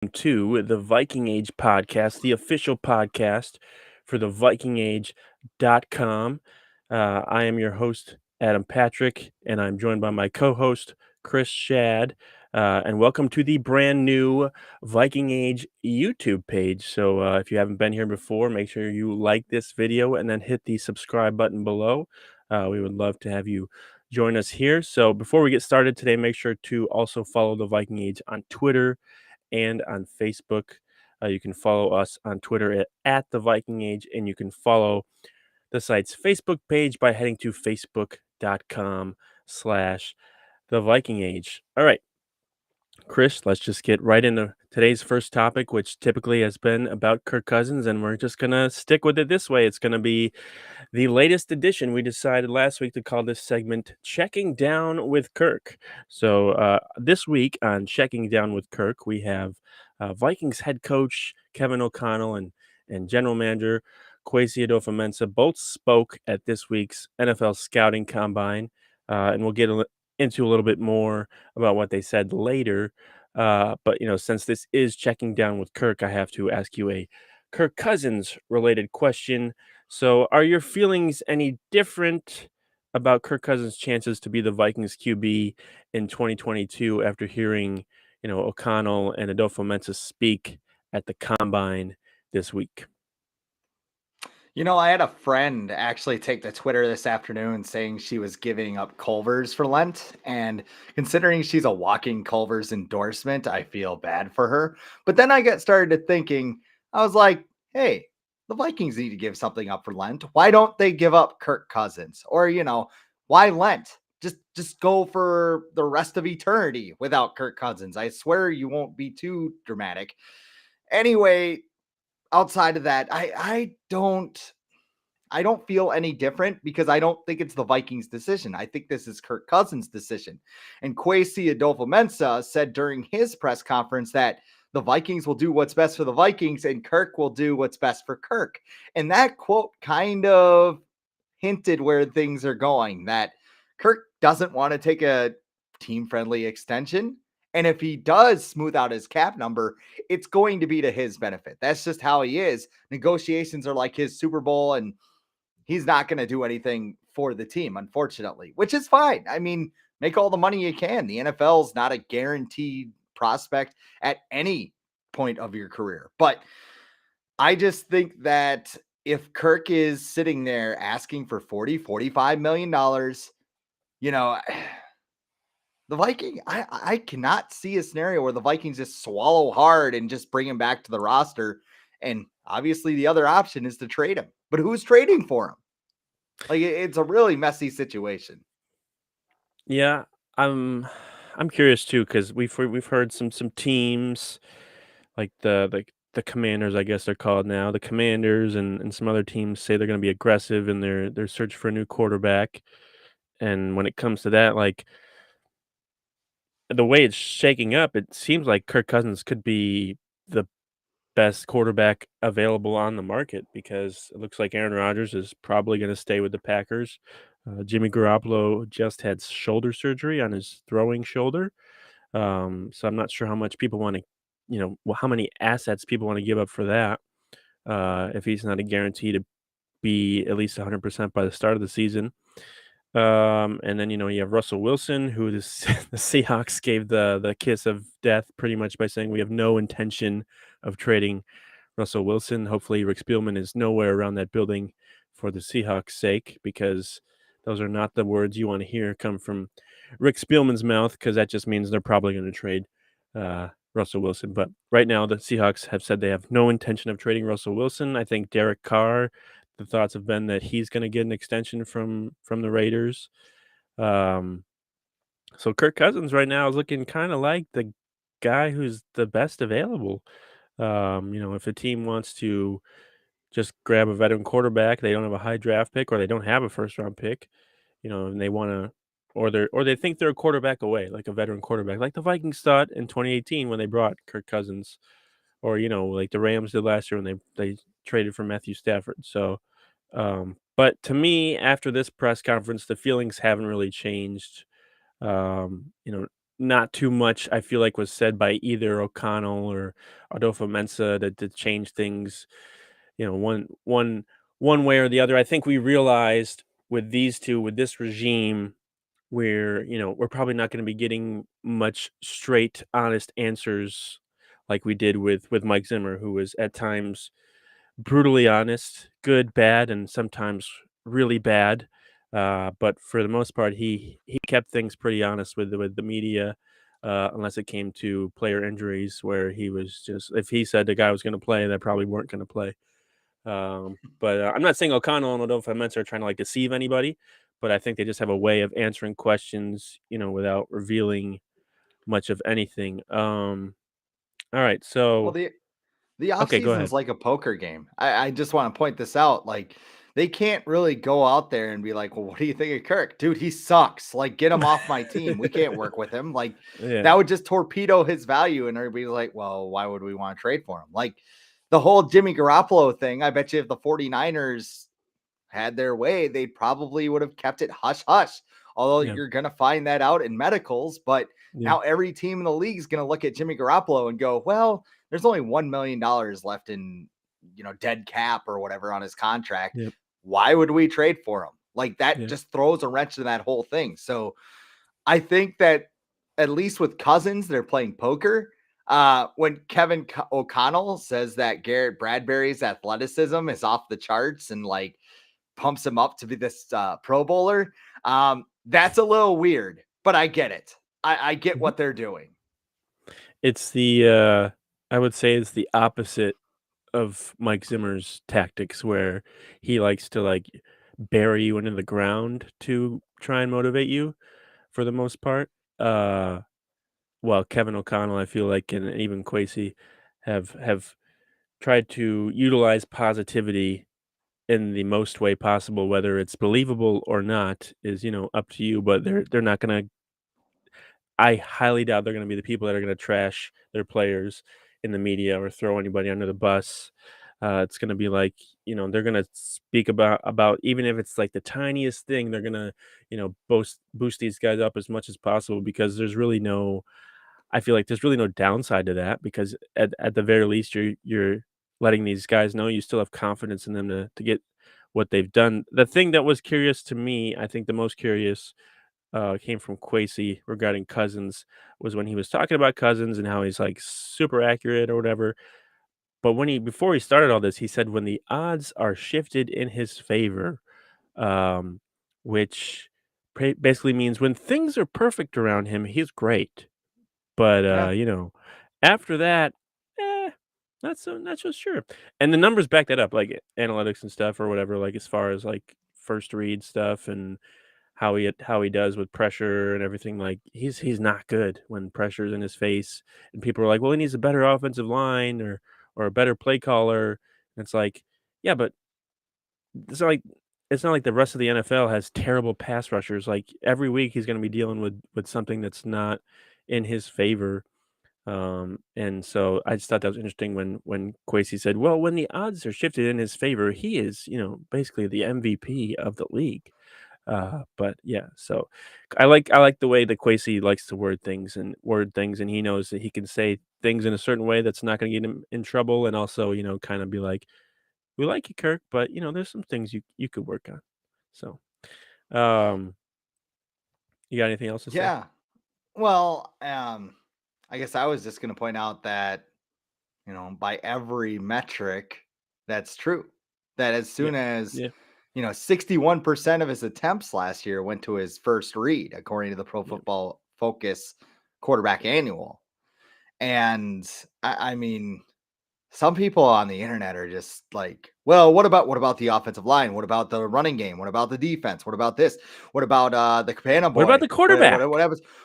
to the Viking Age podcast, the official podcast for the vikingage.com. I am your host, Adam Patrick, and I'm joined by my co host, Chris Schad. And welcome to the brand new Viking Age YouTube page. So, if you haven't been here before, make sure you like this video and then hit the subscribe button below. We would love to have you join us here. So, before we get started today, make sure to also follow the Viking Age on Twitter and on Facebook. You can follow us on Twitter at the Viking Age, and you can follow the site's Facebook page by heading to facebook.com/the Viking Age. All right, Chris, let's just get right into today's first topic, which typically has been about Kirk Cousins, and we're just going to stick with it this way. It's going to be the latest edition. We decided last week to call this segment Checking Down with Kirk. So this week on Checking Down with Kirk, we have Vikings head coach Kevin O'Connell and general manager Kwesi Adofo-Mensah both spoke at this week's NFL Scouting Combine, and we'll get into a little bit more about what they said later. But, since this is Checking Down with Kirk, I have to ask you a Kirk Cousins related question. So, are your feelings any different about Kirk Cousins' chances to be the Vikings QB in 2022 after hearing, O'Connell and Adofo-Mensah speak at the combine this week? I had a friend actually take to Twitter this afternoon saying she was giving up Culver's for Lent. And considering she's a walking Culver's endorsement, I feel bad for her. But then I got started to thinking, I was like, hey, the Vikings need to give something up for Lent. Why don't they give up Kirk Cousins? Or, why Lent? Just go for the rest of eternity without Kirk Cousins. I swear you won't be too dramatic. Anyway, outside of that, I don't feel any different because I don't think it's the Vikings' decision. I think this is Kirk Cousins' decision. And Kwesi Adofo-Mensah said during his press conference that the Vikings will do what's best for the Vikings and Kirk will do what's best for Kirk. And that quote kind of hinted where things are going, that Kirk doesn't want to take a team-friendly extension. And if he does smooth out his cap number, it's going to be to his benefit. That's just how he is. Negotiations are like his Super Bowl, and he's not going to do anything for the team, unfortunately, which is fine. I mean, make all the money you can. The NFL is not a guaranteed prospect at any point of your career. But I just think that if Kirk is sitting there asking for $45 million, you know, the Viking, I cannot see a scenario where the Vikings just swallow hard and just bring him back to the roster. And obviously the other option is to trade him. But who's trading for him? Like, it's a really messy situation. Yeah, I'm curious too because we've heard some teams like the Commanders, I guess they're called now, the Commanders and some other teams say they're going to be aggressive in their search for a new quarterback. And when it comes to that, like the way it's shaking up, it seems like Kirk Cousins could be the best quarterback available on the market because it looks like Aaron Rodgers is probably going to stay with the Packers. Jimmy Garoppolo just had shoulder surgery on his throwing shoulder. So I'm not sure how much people want to, how many assets people want to give up for that. If he's not a guarantee to be at least 100% by the start of the season. And then, you have Russell Wilson, who the Seahawks gave the kiss of death pretty much by saying we have no intention of trading Russell Wilson. Hopefully, Rick Spielman is nowhere around that building for the Seahawks' sake, because those are not the words you want to hear come from Rick Spielman's mouth, because that just means they're probably going to trade Russell Wilson. But right now, the Seahawks have said they have no intention of trading Russell Wilson. I think Derek Carr, the thoughts have been that he's going to get an extension from the Raiders. So Kirk Cousins right now is looking kind of like the guy who's the best available. If a team wants to just grab a veteran quarterback, they don't have a high draft pick or they don't have a first round pick, and they want to, or they think they're a quarterback away, like a veteran quarterback, like the Vikings thought in 2018 when they brought Kirk Cousins, or like the Rams did last year when they traded for Matthew Stafford. So, but to me, after this press conference, the feelings haven't really changed. Um, you know, not too much, I feel like, was said by either O'Connell or Adofo-Mensah that changed things, one way or the other. I think we realized with these 2, with this regime, we're probably not gonna be getting much straight, honest answers like we did with Mike Zimmer, who was at times brutally honest, good, bad, and sometimes really bad. But for the most part, he kept things pretty honest with the media, unless it came to player injuries, where he was just if he said the guy was going to play, they probably weren't going to play. But I'm not saying O'Connell and Adolfo Mentz are trying to like deceive anybody, but I think they just have a way of answering questions, without revealing much of anything. All right, Well, so the off okay, go season's ahead. like a poker game. I just want to point this out. Like, they can't really go out there and be like, "Well, what do you think of Kirk? Dude, he sucks. Like, get him off my team. We can't work with him." Like, Yeah, that would just torpedo his value. And everybody's like, "Well, why would we want to trade for him?" Like, the whole Jimmy Garoppolo thing, I bet you if the 49ers had their way, they probably would have kept it hush hush. Although yeah, you're going to find that out in medicals, but yeah, now every team in the league is going to look at Jimmy Garoppolo and go, well, there's only $1 million left in, dead cap or whatever on his contract. yeah, Why would we trade for him? Like, that yeah. just throws a wrench in that whole thing. So I think that at least with Cousins, they're playing poker. When Kevin O'Connell says that Garrett Bradbury's athleticism is off the charts and like pumps him up to be this Pro Bowler. That's a little weird, but I get it. I get Mhm. what they're doing. It's the, I would say it's the opposite of Mike Zimmer's tactics where he likes to, like, bury you into the ground to try and motivate you for the most part. Uh, while Kevin O'Connell, I feel like, and even Kwesi have tried to utilize positivity in the most way possible, whether it's believable or not is, up to you, but they're not gonna I highly doubt they're gonna be the people that are gonna trash their players in the media or throw anybody under the bus. It's gonna be like, they're gonna speak about even if it's like the tiniest thing, they're gonna, boost these guys up as much as possible because there's really no I feel like there's really no downside to that because at the very least you're letting these guys know you still have confidence in them to get what they've done. The thing that was curious to me, I think the most curious came from Kwesi regarding Cousins was when he was talking about Cousins and how he's like super accurate or whatever. But before he started all this, he said when the odds are shifted in his favor, um, which basically means when things are perfect around him, he's great. But Yeah. after that, eh, not so sure. And the numbers back that up, like analytics and stuff or whatever. Like as far as like first read stuff and how he does with pressure and everything, like, he's not good when pressure's in his face, and people are like, "Well, he needs a better offensive line or a better play caller." And it's like, yeah, but it's not like it's not like the rest of the NFL has terrible pass rushers, like, every week he's gonna be dealing with something that's not in his favor, and so I just thought that was interesting when Kwesi said, "Well, when the odds are shifted in his favor, he is, basically the MVP of the league." But yeah, so I like the way that Kwesi likes to word things, and he knows that he can say things in a certain way that's not gonna get him in trouble, and also, kinda be like, "We like you, Kirk, but, there's some things you could work on." So, um, you got anything else to say? Yeah. Well, I guess I was just going to point out that, by every metric, that's true. That as Yeah. soon as, Yeah. 61% of his attempts last year went to his first read, according to the Pro Yeah. Football Focus quarterback annual. And I mean, some people on the internet are just like, well, what about the offensive line? What about the running game? What about the defense? What about this? What about the Cabana What about boy? the quarterback?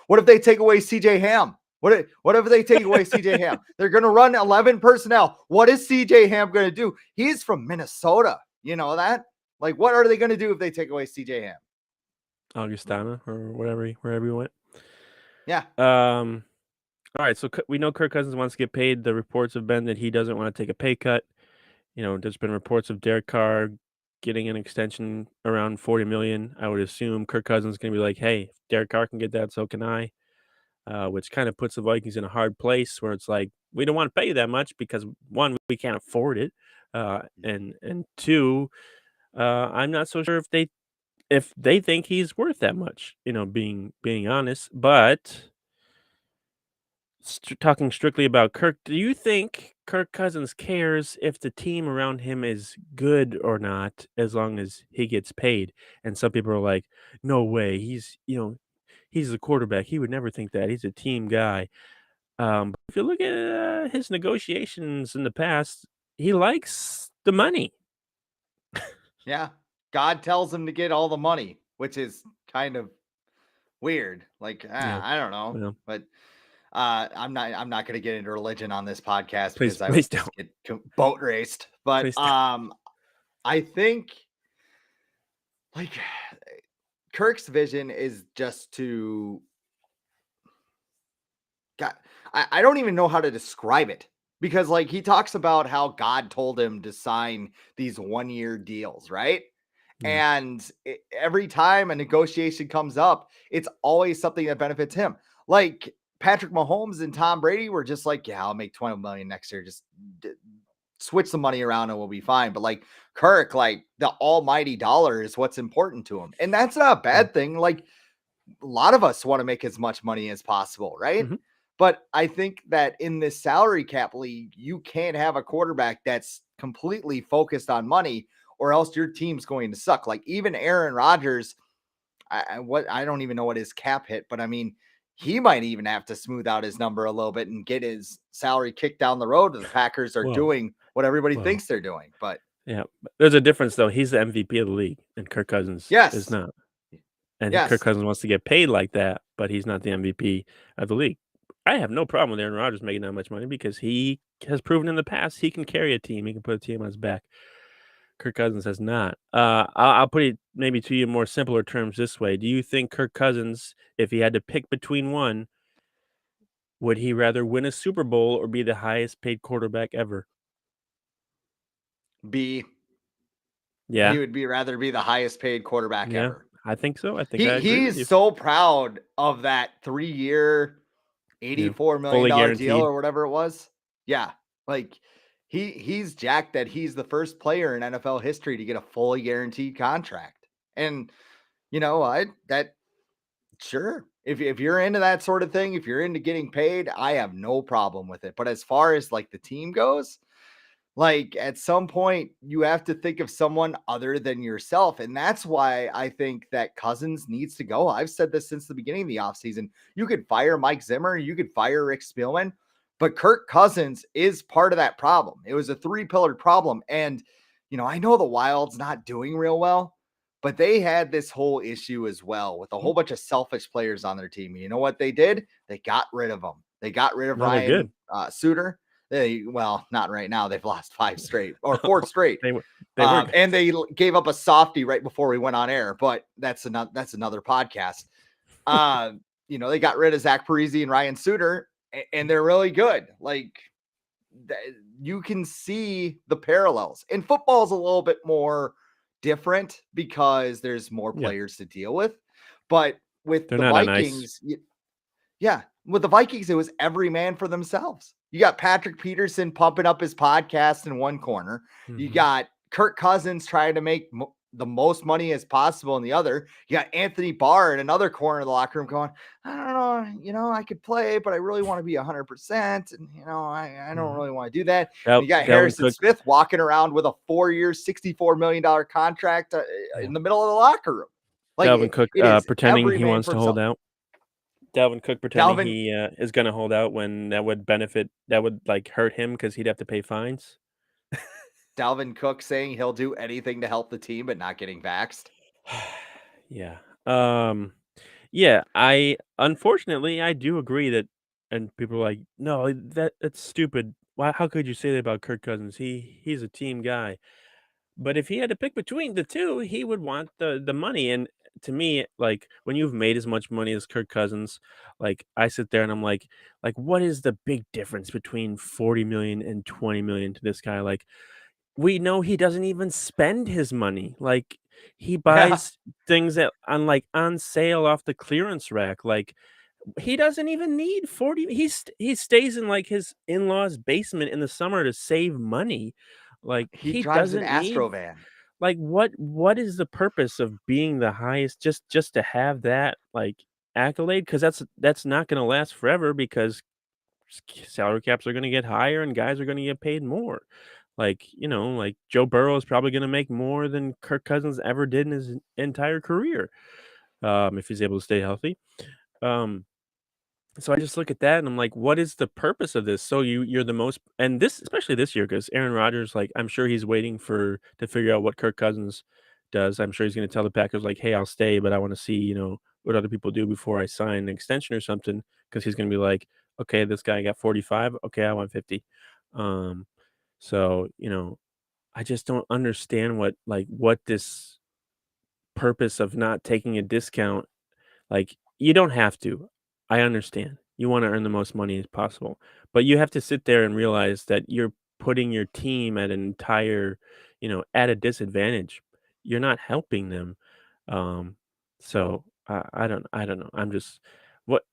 What if they take away CJ Ham? What if they take away CJ Ham? They're gonna run 11 personnel. What is CJ Ham gonna do? He's from Minnesota. You know that? Like, what are they gonna do if they take away CJ Ham? Augustana or wherever he went. Yeah. Um, alright, so we know Kirk Cousins wants to get paid. The reports have been that he doesn't wanna take a pay cut. There's been reports of Derek Carr getting an extension around 40 million. I would assume Kirk Cousins is gonna be like, "Hey, if Derek Carr can get that, so can I." which kind of puts the Vikings in a hard place where it's like we don't want to pay you that much because one, we can't afford it, and two, I'm not so sure if they think he's worth that much. Being honest, but talking strictly about Kirk, do you think Kirk Cousins cares if the team around him is good or not, as long as he gets paid? And some people are like, "No way, he's a quarterback. He would never think that. He's a team guy." But if you look at his negotiations in the past, he likes the money. Yeah. God tells him to get all the money, which is kind of weird. Like, Yeah. I don't know, Well, but I'm not going to get into religion on this podcast please, because I would please just don't. get boat raced. But Please don't. I think like Kirk's vision is just to God, I don't even know how to describe it because like he talks about how God told him to sign these 1-year deals, right? Yeah. And every time a negotiation comes up, it's always something that benefits him. Like Patrick Mahomes and Tom Brady were just like, yeah, I'll make 20 million next year. Just switch the money around and we'll be fine. But like Kirk, like the almighty dollar is what's important to him. And that's not a Yeah. bad thing. Like a lot of us want to make as much money as possible, right? Mhm. But I think that in this salary cap league, you can't have a quarterback that's completely focused on money, or else your team's going to suck. Like even Aaron Rodgers, I don't even know what his cap hit, but I mean, he might even have to smooth out his number a little bit and get his salary kicked down the road. The Packers are Well, doing what everybody well, thinks they're doing. But yeah. But there's a difference though. He's the MVP of the league, and Kirk Cousins is yes, not. And Kirk yes, Cousins wants to get paid like that, but he's not the MVP of the league. I have no problem with Aaron Rodgers making that much money because he has proven in the past he can carry a team. He can put a team on his back. Kirk Cousins has not. I'll put it maybe to you in more simpler terms this way. Do you think Kirk Cousins, if he had to pick between one, would he rather win a Super Bowl or be the highest paid quarterback ever? B. He Yeah. would be rather be the highest paid quarterback Yeah. ever. I think so. I think I He agree with he's you. so proud of that 3-year, Yeah. $84 Fully million deal guaranteed. or whatever it was. Yeah. Like he's jacked that he's the first player in NFL history to get a fully guaranteed contract. And I that sure. If you're into that sort of thing, if you're into getting paid, I have no problem with it. But as far as like the team goes, like at some point, you have to think of someone other than yourself. And that's why I think that Cousins needs to go. I've said this since the beginning of the offseason. You could fire Mike Zimmer, you could fire Rick Spielman, but Kirk Cousins is part of that problem. It was a three-pillared problem. And, I know the Wild's not doing real well, but they had this whole issue as well with a Mhm. whole bunch of selfish players on their team. You know what they did? They got rid of them. They got rid of Now they're Ryan good. Suter. Well, not right now. They've lost 5 straight or 4 straight. They were good. And they gave up a softie right before we went on air, but that's another podcast. They got rid of Zach Parise and Ryan Suter, and they're really good. Like you can see the parallels. And football is a little bit more different because there's more Yeah. players to deal with. But with They're the not on ice. Vikings, yeah, with the Vikings, it was every man for themselves. You got Patrick Peterson pumping up his podcast in one corner. You Mhm. got Kirk Cousins trying to make the most money as possible in the other. You got Anthony Barr in another corner of the locker room going, I don't know, I could play, but I really want to be 100%. And, I don't Mhm. really want to do that. And you got Dalvin Harrison Cook Smith walking around with a 4-year, $64 million contract yeah. in the middle of the locker room. Like Dalvin Cook, it is pretending every he man wants for to hold himself. out. Dalvin Cook pretending Dalvin he, is gonna hold out when that would, like, hurt him because 'cause he'd have to pay fines. Dalvin Cook saying he'll do anything to help the team, but not getting vaxxed. Yeah. Yeah, unfortunately, I do agree that and people are like, "No, that's stupid. Why how could you say that about Kirk Cousins? He's a team guy." But if he had to pick between the 2, he would want the money, and to me, like, when you've made as much money as Kirk Cousins, like, I sit there and I'm like, what is the big difference between 40,000,000 and 20,000,000 to this guy? Like, we know he doesn't even spend his money, like, he Yeah. buys things that on sale off the clearance rack, like, He doesn't even need 40. He stays in, like, his in-laws' basement in the summer to save money. Like, He he drives an doesn't need, Astro van. like, what is the purpose of being the highest just to have that, like, accolade? Because that's not gonna last forever because salary caps are gonna get higher and guys are gonna get paid more. Like, like, Joe Burrow is probably gonna make more than Kirk Cousins ever did in his entire career, if he's able to stay healthy. Um so I just look at that and I'm like, what is the purpose of this? So you're the most, and this especially this year because Aaron Rodgers, like I'm sure he's waiting for to figure out what Kirk Cousins does. I'm sure he's going to tell the Packers like, hey, I'll stay, but I want to see what other people do before I sign an extension or something because he's going to be like, okay, this guy got 45, okay, I want 50. Um, so I just don't understand what this purpose of not taking a discount, like, you don't have to. I understand. You wanna earn the most money as possible, but you have to sit there and realize that you're putting your team at an entire, at a disadvantage. You're not helping them. Um, so I don't know. I'm just what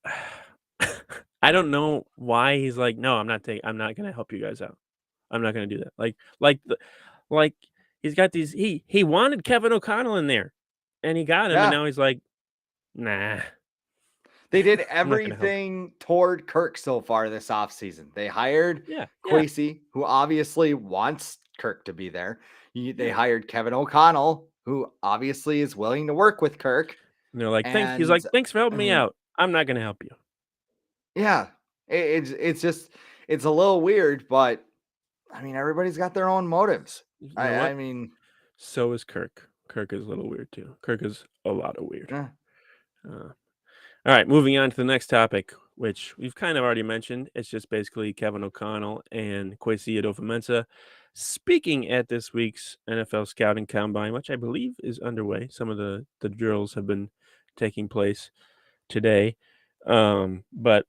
I don't know why he's like, "No, I'm not gonna help you guys out. I'm not gonna do that." Like, he's got these he wanted Kevin O'Connell in there, and he got him, and Yeah. now he's like, "Nah." They did I'm not gonna help. everything toward Kirk so far this offseason. They hired Yeah, yeah, Kwesi, who obviously wants Kirk to be there. They yeah. hired Kevin O'Connell, who obviously is willing to work with Kirk. And they're like, he's And like, "Thanks for I helping me mean, out. I'm not gonna help you." yeah, it's just it's a little weird, but I mean, everybody's got their own motives. You know I, what? I mean, So is Kirk. Kirk is a little weird too. Kirk is a lot of weird. eh, Alright, moving on to the next topic, which we've kind of already mentioned. It's just basically Kevin O'Connell and Kwesi Adofo-Mensah speaking at this week's NFL Scouting Combine, which I believe is underway. Some of the drills have been taking place today. But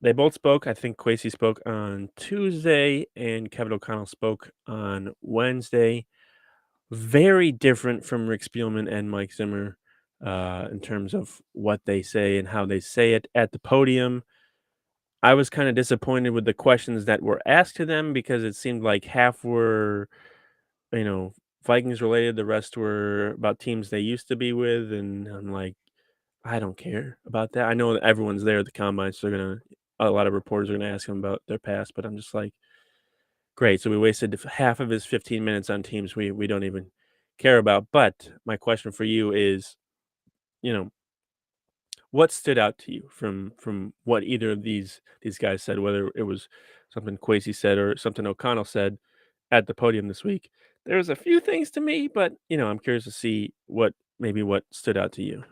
they both spoke. I think Kwesi spoke on Tuesday and Kevin O'Connell spoke on Wednesday. Very different from Rick Spielman and Mike Zimmer in terms of what they say and how they say it at the podium. I was kind of disappointed with the questions that were asked to them because it seemed like half were, you know, Vikings related, the rest were about teams they used to be with. And I'm like, I don't care about that. I know that everyone's there at the combine, so a lot of reporters are gonna ask him about their past, but I'm just like, great. So we wasted half of his 15 minutes on teams we don't even care about. But my question for you is, you know, what stood out to you from what either of these guys said, whether it was something Kwesi said or something O'Connell said at the podium this week? There was a few things to me, but I'm curious to see what stood out to you.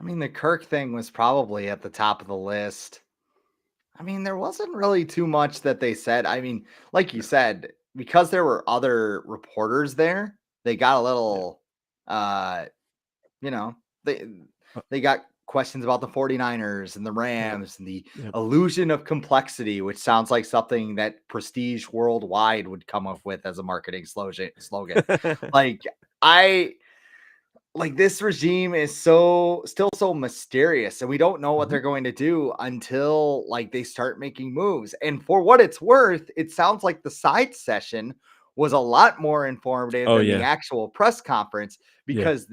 I mean, the Kirk thing was probably at the top of the list. I mean, there wasn't really too much that they said. I mean, like you No. said, because there were other reporters there, they got a Yeah. little uh, you know, they Uh, they got questions about the 49ers and the yep. Rams and the Yep. illusion of complexity, which sounds like something that Prestige Worldwide would come up with as a marketing slogan. Like I like this regime is still so mysterious and we don't know what Mhm. they're going to do until like they start making moves. And for what it's worth, it sounds like the side session was a lot more informative Oh than the yeah. actual press conference Yeah. because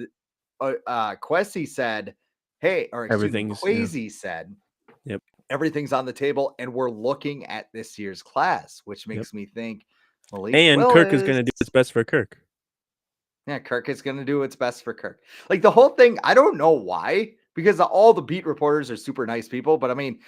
Kwesi said, hey, or excuse me, Everything's yeah. Kwesi said Yep. everything's on the table and we're looking at this year's class, which Yep. makes me think Malik And Kirk is Willis. gonna do what's best for Kirk. Yeah, Kirk is going to do what's best for Kirk. Like the whole thing, I don't know why, because all the beat reporters are super nice people. But I mean,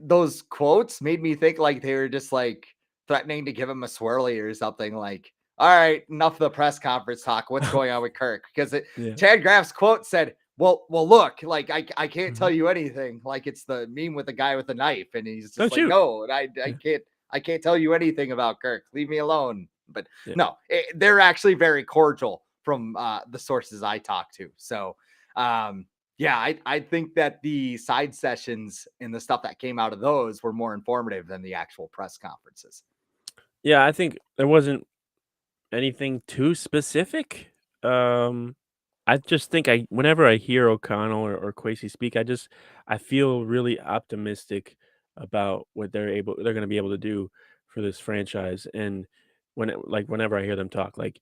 those quotes made me think like they were just like threatening to give him a swirly or something. Like, all right, enough of the press conference talk. What's going on with Kirk? Because Yeah. Chad Graff's quote said, well, look, like I can't tell Mhm. you anything. Like it's the meme with the guy with the knife, and he's just Don't like, shoot. no, and I Yeah. can't tell you anything about Kirk. Leave me alone. But Yeah. no, they're actually very cordial from the sources I talk to. So, yeah, I think that the side sessions and the stuff that came out of those were more informative than the actual press conferences. Yeah, I think there wasn't anything too specific. Um, I just think whenever I hear O'Connell or Kwesi speak, I feel really optimistic about what they're gonna be able to do for this franchise, and whenever I hear them talk, like,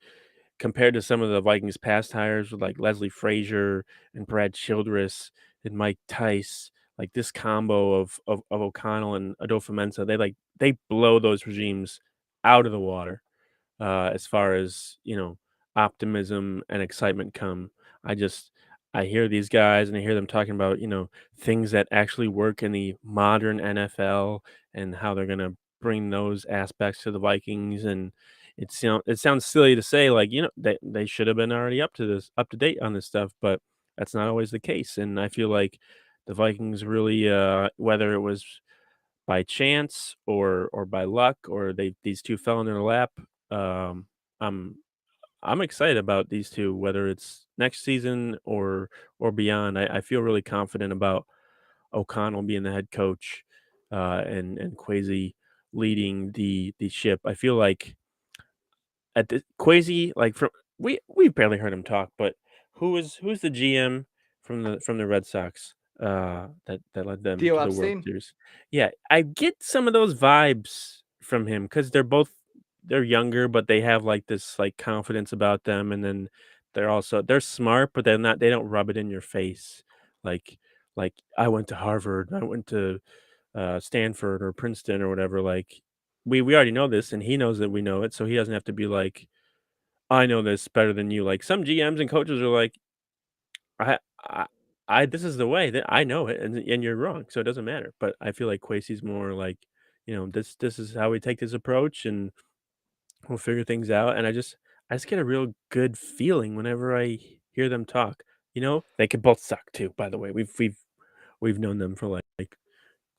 compared to some of the Vikings past hires with, like, Leslie Frazier and Brad Childress and Mike Tice, like, this combo of O'Connell and Adofo-Mensah, they blow those regimes out of the water as far as optimism and excitement come. I just I hear these guys and I hear them talking about things that actually work in the modern NFL and how they're gonna bring those aspects to the Vikings. And it sounds silly to say, like, they should have been already up to date on this stuff, but that's not always the case. And I feel like the Vikings really, whether it was by chance or by luck, or these two fell in their lap. Um, I'm I'm excited about these two, whether it's next season or beyond. I feel really confident about O'Connell being the head coach, and Kwesi leading the ship. I feel like at the Kwesi, like, from we barely heard him talk, but who's the GM from the Red Sox, that led them Theo to the World Epstein. Series? Yeah, I get some of those vibes from him because they're younger, but they have, like, this, like, confidence about them, and then they're smart, but they don't rub it in your face, like I went to Harvard, I went to Stanford or Princeton or whatever. Like, we already know this, and he knows that we know it, so he doesn't have to be like, I know this better than you. Like, some GMs and coaches are like, I I this is the way that I know it, and you're wrong, so it doesn't matter. But I feel like Quasi's more like, this is how we take this approach, and we'll figure things out. And I just get a real good feeling whenever I hear them talk. They could both suck too. By the way, we've known them for like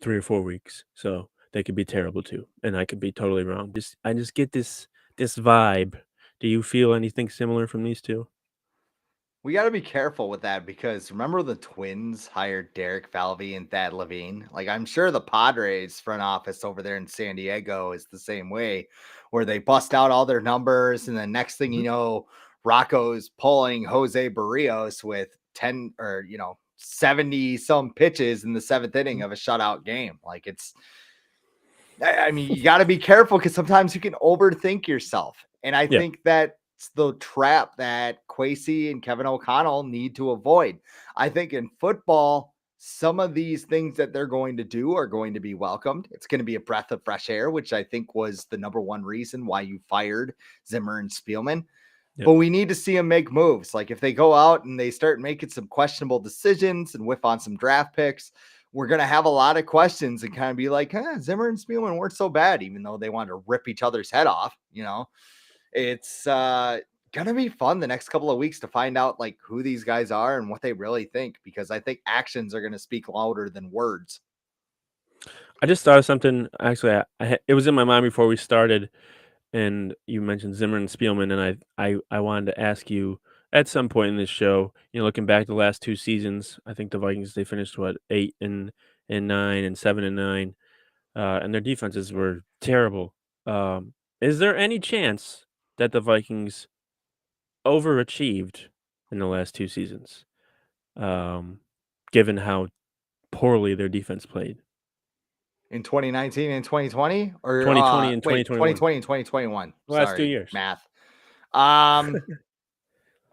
3 or 4 weeks, so they could be terrible too, and I could be totally wrong. I just get this vibe. Do you feel anything similar from these 2? We got to be careful with that because remember the Twins hired Derek Falvey and Thad Levine? Like, I'm sure the Padres front office over there in San Diego is the same way, where they bust out all their numbers. And then next thing you Mhm. know, Rocco's pulling Jose Barrios with 10 or, 70 some pitches in the seventh inning Mhm. of a shutout game. Like, I mean, you got to be careful because sometimes you can overthink yourself. And I Yeah, think that's the trap that Kwesi and Kevin O'Connell need to avoid. I think in football, some of these things that they're going to do are going to be welcomed. It's going to be a breath of fresh air, which I think was the number one reason why you fired Zimmer and Spielman. yep. But we need to see them make moves. Like if they go out and they start making some questionable decisions and whiff on some draft picks, we're going to have a lot of questions and kind of be like, Zimmer and Spielman weren't so bad, even though they wanted to rip each other's head off. It's going to be fun the next couple of weeks to find out like who these guys are and what they really think, because I think actions are going to speak louder than words. I just thought of something, actually. It was in my mind before we started, and you mentioned Zimmer and Spielman, and I wanted to ask you at some point in this show, looking back the last 2 seasons, I think the Vikings, they finished what, 8-9 and 7-9. And their defenses were terrible. Is there any chance that the Vikings overachieved in the last 2 seasons, um, given how poorly their defense played? In 2019 and 2020, or 2020 and wait, 2021, 2020 and 2021. the last 2 Sorry, years. math. Um,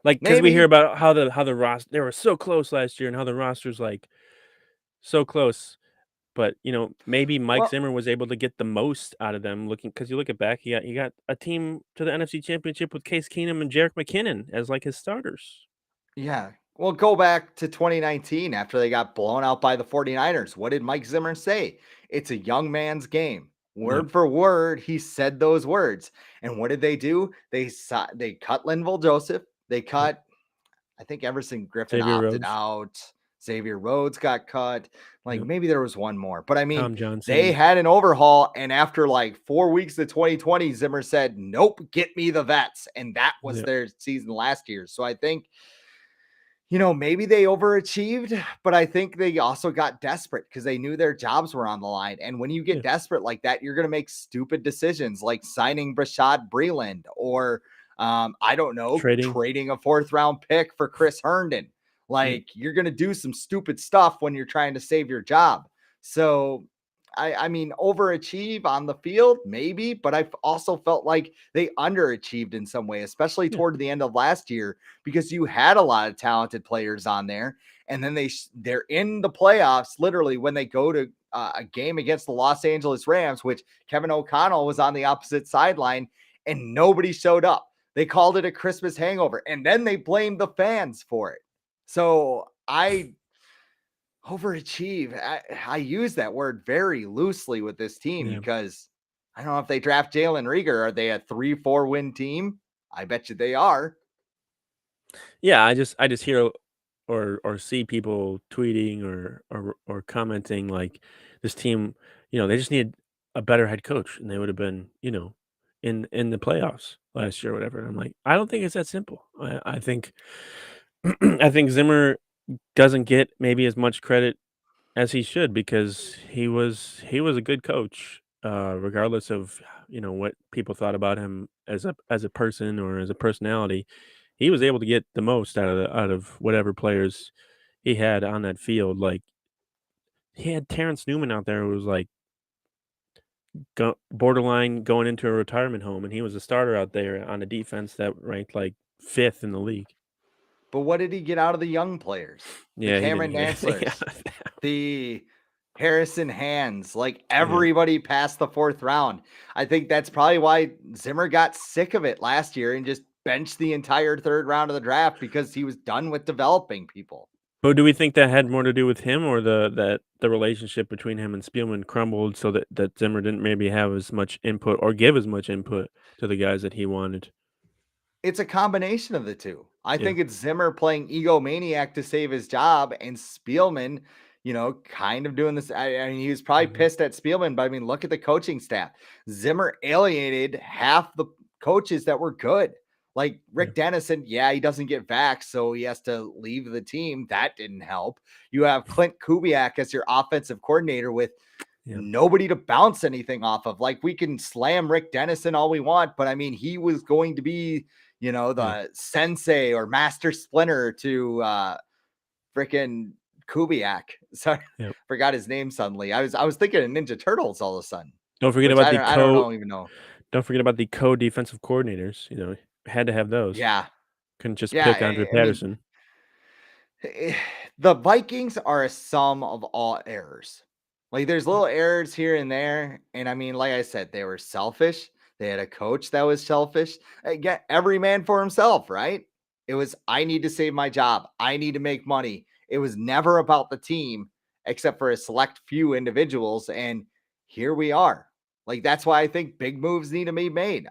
Like, because we hear Maybe. about how the roster, they were so close last year, and how the roster's, like, so close. But, maybe Mike Well, Zimmer was able to get the most out of them, looking because you look at back, he got a team to the NFC Championship with Case Keenum and Jerick McKinnon as, like, his starters. yeah. Well, go back to 2019 after they got blown out by the 49ers. What did Mike Zimmer say? It's a young man's game. Yep, Word for word, he said those words. And what did they do? They cut Linval Joseph. They yep. cut, I think Everson Griffin Xavier opted Rhodes, out. Xavier Rhodes got cut. Like yep. maybe there was one more. But I mean, Tom they Johnson, had an overhaul. And after like 4 weeks of 2020, Zimmer said, nope, get me the vets. And that was yep, their season last year. So I think maybe they overachieved, but I think they also got desperate because they knew their jobs were on the line. And when you get yeah, desperate like that, you're going to make stupid decisions like signing Brashad Breeland or I don't know, Trading. trading a 4th-round pick for Chris Herndon. Yeah. Like, you're going to do some stupid stuff when you're trying to save your job. So, I mean, overachieve on the field, maybe, but I also felt like they underachieved in some way, especially Yeah. toward the end of last year, because you had a lot of talented players on there, and then they're in the playoffs literally when they go to a game against the Los Angeles Rams, which Kevin O'Connell was on the opposite sideline, and nobody showed up. They called it a Christmas hangover, and then they blamed the fans for it. So I overachieve. I use that word very loosely with this team Yeah. because I don't know if they draft Jalen Rieger. Are they a 3-4 win team? I bet you they are. Yeah, I just hear or see people tweeting or commenting like this team, they just need a better head coach and they would have been, in the playoffs last year or whatever. And I'm like, I don't think it's that simple. I think I think Zimmer doesn't get maybe as much credit as he should because he was a good coach, regardless of what people thought about him as a person or as a personality. He was able to get the most out of whatever players he had on that field. Like he had Terrence Newman out there who was like borderline going into a retirement home, and he was a starter out there on a defense that ranked like fifth in the league. But what did he get out of the young players? The Yeah, he didn't Cameron get anything out Dantzlers, of that. the Harrison Hands, like Yeah, everybody past the 4th round. I think that's probably why Zimmer got sick of it last year and just benched the entire 3rd round of the draft because he was done with developing people. but do we think that had more to do with him or the relationship between him and Spielman crumbled so that Zimmer didn't maybe have as much input or give as much input to the guys that he wanted? It's a combination of the two. I Yeah. think it's Zimmer playing egomaniac to save his job and Spielman, kind of doing this. I mean, he was probably Mhm. pissed at Spielman, but I mean, look at the coaching staff. Zimmer alienated half the coaches that were good. Like Yeah. Rick Dennison, yeah, he doesn't get vaxxed, so he has to leave the team. That didn't help. You have Clint Kubiak as your offensive coordinator with Yeah. nobody to bounce anything off of. Like we can slam Rick Dennison all we want, but I mean, he was going to be, Yeah. the sensei or master splinter to freaking Kubiak. Sorry, Yeah. forgot his name suddenly. I was thinking of Ninja Turtles all of a sudden, Don't forget which about I don't know even know. don't forget about the co-defensive coordinators, had to have those. Yeah. Couldn't just Yeah. pick Andre I mean, Patterson. the Vikings are a sum of all errors. Like there's little errors here and there. And I mean, like I said, they were selfish. They had a coach that was selfish. Again, every man for himself, right? It was, I need to save my job. I need to make money. It was never about the team, except for a select few individuals. And here we are. Like that's why I think big moves need to be made.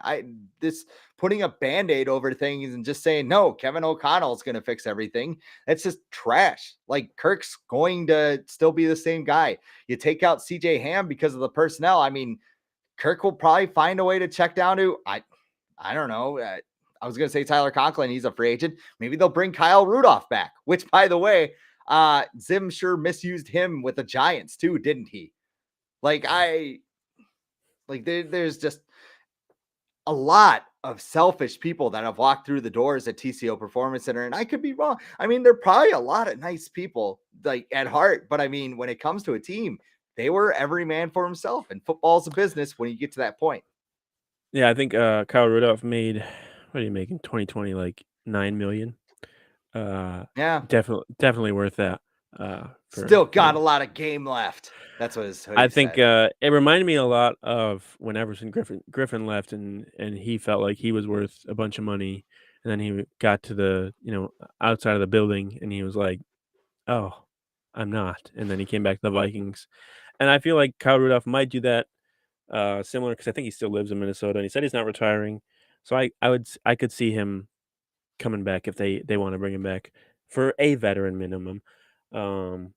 This putting a band-aid over things and just saying, no, Kevin O'Connell is going to fix everything. That's just trash. Like Kirk's going to still be the same guy. You take out CJ Ham because of the personnel. I mean, Kirk will probably find a way to check down to I don't know. I was going to say Tyler Conklin. He's a free agent. Maybe they'll bring Kyle Rudolph back, which by the way, Zim sure misused him with the Giants too, didn't he? Like there's just a lot of selfish people that have walked through the doors at TCO Performance Center, and I could be wrong. I mean, they're probably a lot of nice people, like at heart, but I mean, when it comes to a team, they were every man for himself, and football's a business when you get to that point. Yeah, I think, Kyle Rudolph made what did he make in 2020? Like 9,000,000. Uh, Yeah, definitely worth that, still for got a lot of game left. That's what his I hoodie think, said. it reminded me a lot of when Everson Griffin left and he felt like he was worth a bunch of money, and then he got to the, outside of the building, and he was like, "Oh, I'm not," and then he came back to the Vikings, and I feel like Kyle Rudolph might do that, similar because I think he still lives in Minnesota, and he said he's not retiring, so I could see him coming back if they wanna bring him back for a veteran minimum, um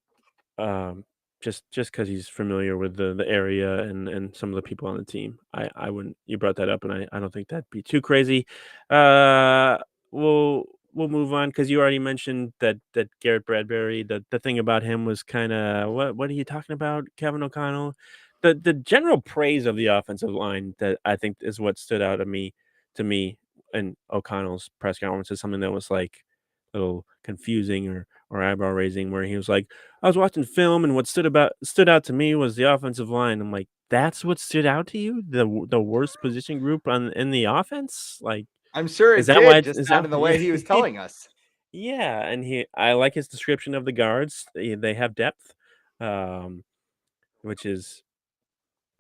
um, just because he's familiar with the area and some of the people on the team. I wouldn't you brought that up, and I don't think that'd be too crazy. Uh, we'll move on because you already mentioned that Garrett Bradbury, the thing about him was kinda what are you talking about, Kevin O'Connell? The general praise of the offensive line that I think is what stood out to me, in O'Connell's press conference is something that was like a little confusing or eyebrow raising, where he was like, "I was watching film, and what stood out to me was the offensive line." I'm like, "That's what stood out to you? The worst position group on in the offense? Like, I'm sure is it that why did, it's just is not that?" in the way he was telling us. Yeah, and I like his description of the guards. They have depth, um, which is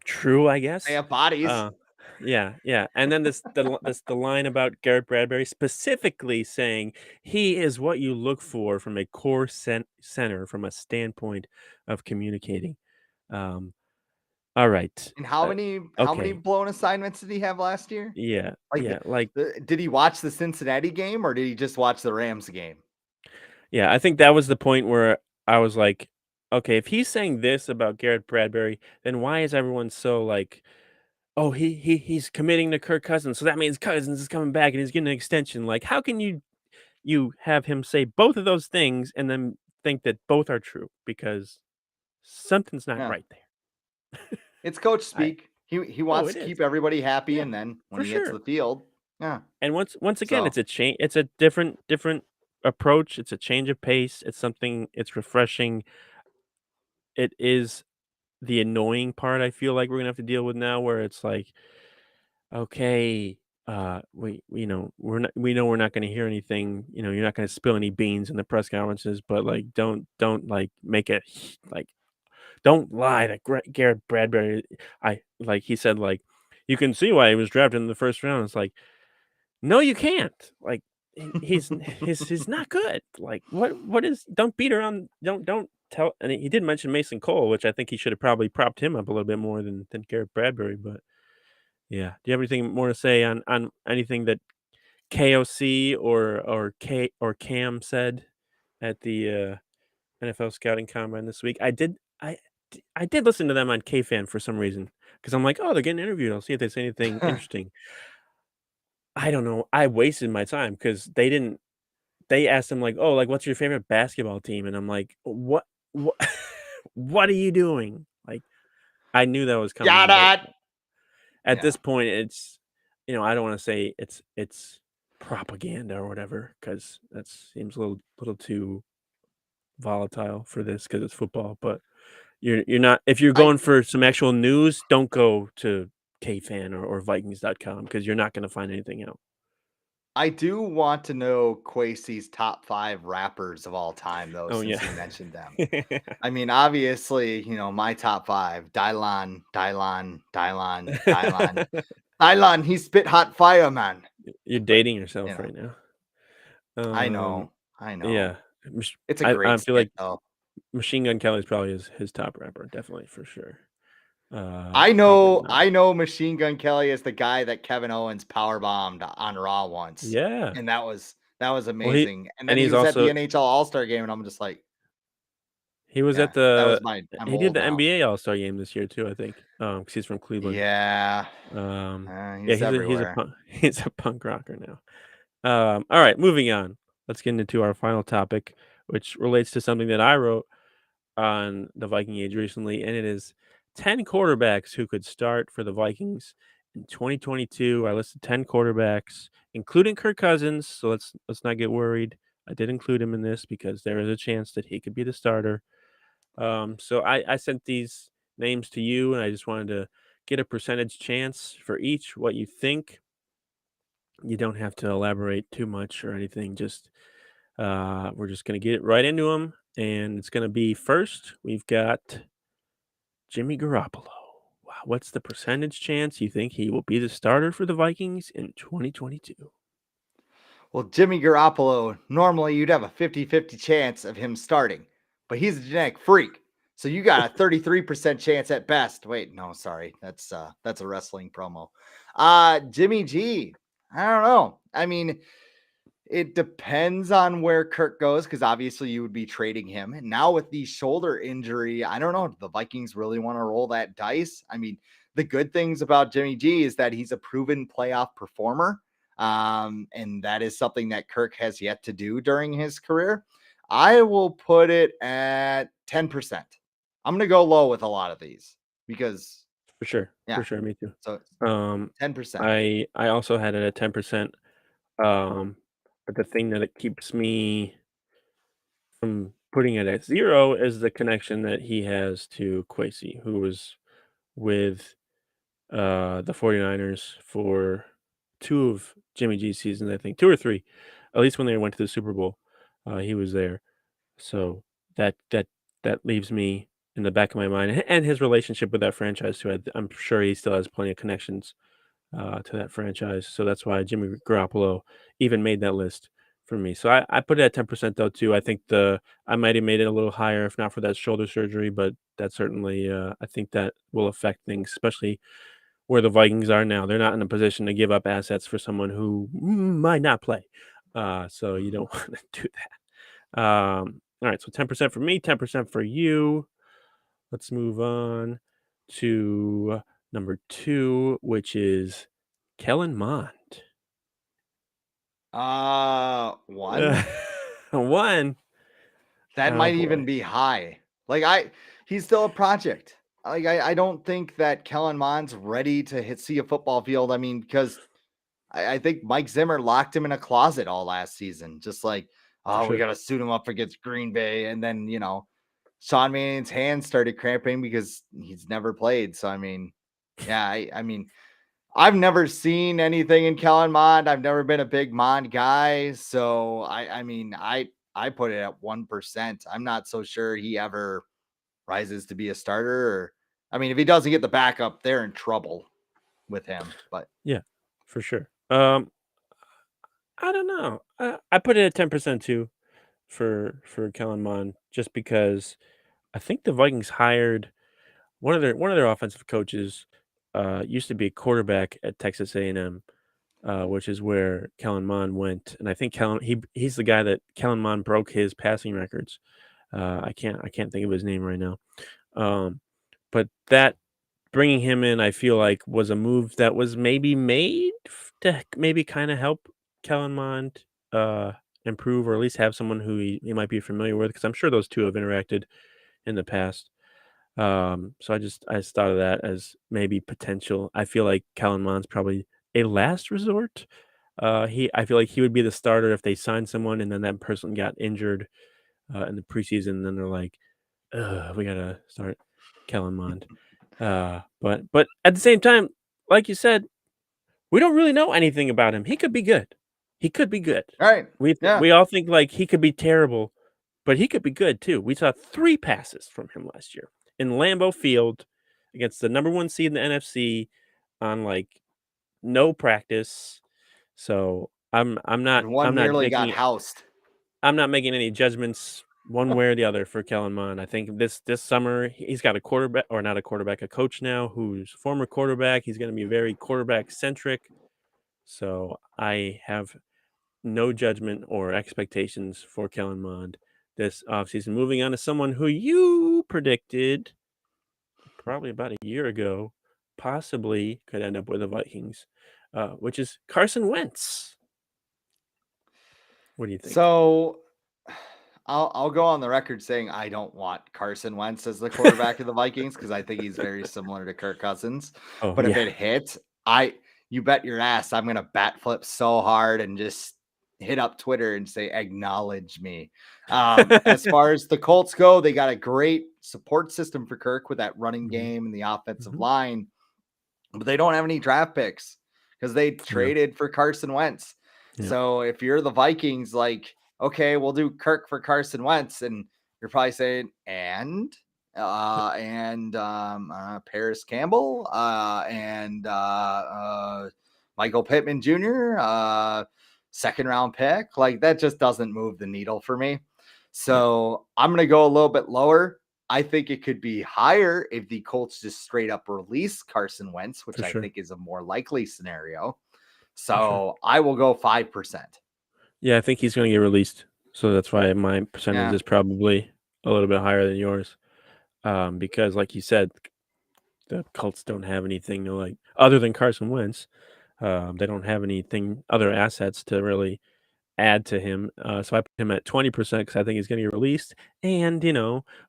true, I They guess. have bodies. Uh, yeah, yeah, and then the line about Garrett Bradbury specifically saying he is what you look for from a core center from a standpoint of communicating. Um, all right, And how many okay, blown assignments did he have last year? yeah, Like, yeah, like did he watch the Cincinnati game or did he just watch the Rams game? yeah, I think that was the point where I was like, okay, if he's saying this about Garrett Bradbury, then why is everyone so like, oh, he's committing to Kirk Cousins, so that means Cousins is coming back and he's getting an extension. Like, how can you have him say both of those things and then think that both are true? Because something's not Yeah. right there. It's coach I speak. He Oh, wants it to is. keep everybody happy, Yeah, and then when for he hits sure. the field, yeah. And once again, So, it's a change. It's a different approach. It's a change of pace. It's something. It's refreshing. It is the annoying part. I feel like we're gonna have to deal with now, where it's like, okay, we know we're not gonna hear anything. You're not gonna spill any beans in the press conferences, but like, don't like make it like don't lie that Garrett Bradbury. I like he said like, you can see why he was drafted in the first round. It's like, no, you can't. Like, he's not good. Like, what is? Don't beat around. Don't tell. And he did mention Mason Cole, which I think he should have probably propped him up a little bit more than Garrett Bradbury. But yeah, do you have anything more to say on anything that KOC or Cam said at the NFL scouting combine this week? I did listen to them on KFan for some reason because I'm like, oh, they're getting interviewed. I'll see if they say anything interesting. I don't know. I wasted my time because they asked him like, "Oh, like, what's your favorite basketball team?" And I'm like, what what are you doing?" Like, I knew that was got coming, but it. at Yeah, this point, I don't wanna say it's propaganda or whatever, because that seems a little too volatile for this because it's football, but you're not if you're I going for some actual news, don't go to KFan or Vikings.com because you're not gonna find anything out. I do want to know Kwesi's top 5 rappers of all time, though, Oh, since yeah. he mentioned them. I mean, obviously, my top 5, Dylan, Dylan, Dylan, Dylan. Dylan, he spit hot fire, man. You're But, dating you yourself know, right now. I Um, know, I know. yeah, Mach It's a I great feel skit, like though. Machine Gun Kelly's probably his top rapper, definitely for sure. I Probably know not. I know Machine Gun Kelly is the guy that Kevin Owens power bombed on Raw once, Yeah. and that was Well, amazing, and then he he's was at the also NHL All-Star game, and I'm just like, he was at "Yeah, that was the my I'm he did old the now." NBA All-Star game this year too, I think, 'cause he's from Cleveland. Yeah, Yeah, he's he's a everywhere. punk he's a punk rocker now. All right, moving on. Let's get into our final topic, which relates to something that I wrote on the Viking age recently, and it is 10 quarterbacks who could start for the Vikings in 2022. I listed 10 quarterbacks, including Kirk Cousins. So let's not get worried. I did include him in this because there is a chance that he could be the starter. So I sent these names to you, and I just wanted to get a percentage chance for each. What you think? You don't have to elaborate too much or anything. Just we're just gonna get right into them, and it's gonna be first. We've got Jimmy Garoppolo. Wow, what's the percentage chance you think he will be the starter for the Vikings in 2022? Well, Jimmy Garoppolo, normally you'd have a 50-50 chance of him starting, but he's a genetic freak. So you got a 33% chance at best. Wait, no, sorry. That's a wrestling promo. Jimmy G. I don't know. I mean, it depends on where Kirk goes because obviously you would be trading him. And now with the shoulder injury, I don't know. Do the Vikings really want to roll that dice? I mean, the good things about Jimmy G is that he's a proven playoff performer. And that is something that Kirk has yet to do during his career. I will put it at 10%. I'm going to go low with a lot of these because, For sure, yeah. for sure, me too. So Um, 10%. I also had it at 10%. Um, but the thing that it keeps me from putting it at 0 is the connection that he has to Kwesi, who was with, the 49ers for 2 of Jimmy G's seasons, I think, 2 or 3, at least when they went to the Super Bowl, he was there. So that that that leaves me in the back of my mind, and his relationship with that franchise too. I'm sure he still has plenty of connections to that franchise. So that's why Jimmy Garoppolo even made that list for me. So I put it at 10% though too. I think I might have made it a little higher if not for that shoulder surgery, but that certainly I think that will affect things, especially where the Vikings are now. They're not in a position to give up assets for someone who might not play. So you don't want to do that. All right, so 10% for me, 10% for you. Let's move on to number 2, which is Kellen Mond. One. 1. That Oh might even boy, be high. He's still a project. I don't think that Kellen Mond's ready to see a football field. I mean, because I think Mike Zimmer locked him in a closet all last season. Just like, for oh, we sure. got to suit him up against Green Bay. And then, Sean Manning's hands started cramping because he's never played. So, I mean, yeah, I mean, I've never seen anything in Kellen Mond. I've never been a big Mond guy. So, I mean, I put it at 1%. I'm not so sure he ever rises to be a starter. Or, I mean, if he doesn't get the backup, they're in trouble with him. But Yeah, for sure. I don't know. I put it at 10% too for Kellen Mond, just because I think the Vikings hired one of their offensive coaches. Used to be a quarterback at Texas A&M, which is where Kellen Mond went, and I think he's the guy that Kellen Mond broke his passing records. I can't think of his name right now. Um, but that bringing him in, I feel like, was a move that was maybe made to maybe kind of help Kellen Mond uh, improve, or at least have someone who he might be familiar with, because I'm sure those two have interacted in the past. So I just thought of that as maybe potential. I feel like Kellen Mond's probably a last resort. I feel like he would be the starter if they signed someone and then that person got injured in the preseason. And then they're like, "Ugh, we gotta start Kellen Mond." But at the same time, like you said, we don't really know anything about him. He could be good. He could be good. all right. Yeah. We all think like he could be terrible, but he could be good too. We saw 3 passes from him last year in Lambeau Field against the number 1 seed in the NFC on like no practice. So And one nearly got housed. I'm not making any judgments one way or the other for Kellen Mond. I think this summer he's got a quarterback, or not a quarterback, a coach now who's former quarterback. He's going to be very quarterback centric. So I have no judgment or expectations for Kellen Mond this offseason. Moving on to someone who you predicted probably about a year ago, possibly could end up with the Vikings, which is Carson Wentz. What do you think? So I'll go on the record saying I don't want Carson Wentz as the quarterback of the Vikings because I think he's very similar to Kirk Cousins. Oh But if yeah, it hits, I you bet your ass I'm gonna bat flip so hard and just hit up Twitter and say acknowledge me. As far as the Colts go, they got a great support system for Kirk with that running hmm game and the offensive hmm line, but they don't have any draft picks because they yeah, traded for Carson Wentz. yeah, So if you're the Vikings, like, okay, we'll do Kirk for Carson Wentz, and you're probably saying, Paris Campbell, Michael Pittman Jr., second round pick, like that just doesn't move the needle for me. yeah, So I'm gonna go a little bit lower. I think it could be higher if the Colts just straight up release Carson Wentz, which for I sure, think is a more likely scenario. for sure. So I will go 5%. Yeah, I think he's going to get released, so that's why my percentage Yeah. is probably a little bit higher than yours. Because, like you said, the Colts don't have anything to like other than Carson Wentz. They don't have anything, other assets to really add to him. So I put him at 20% because I think he's going to get released. And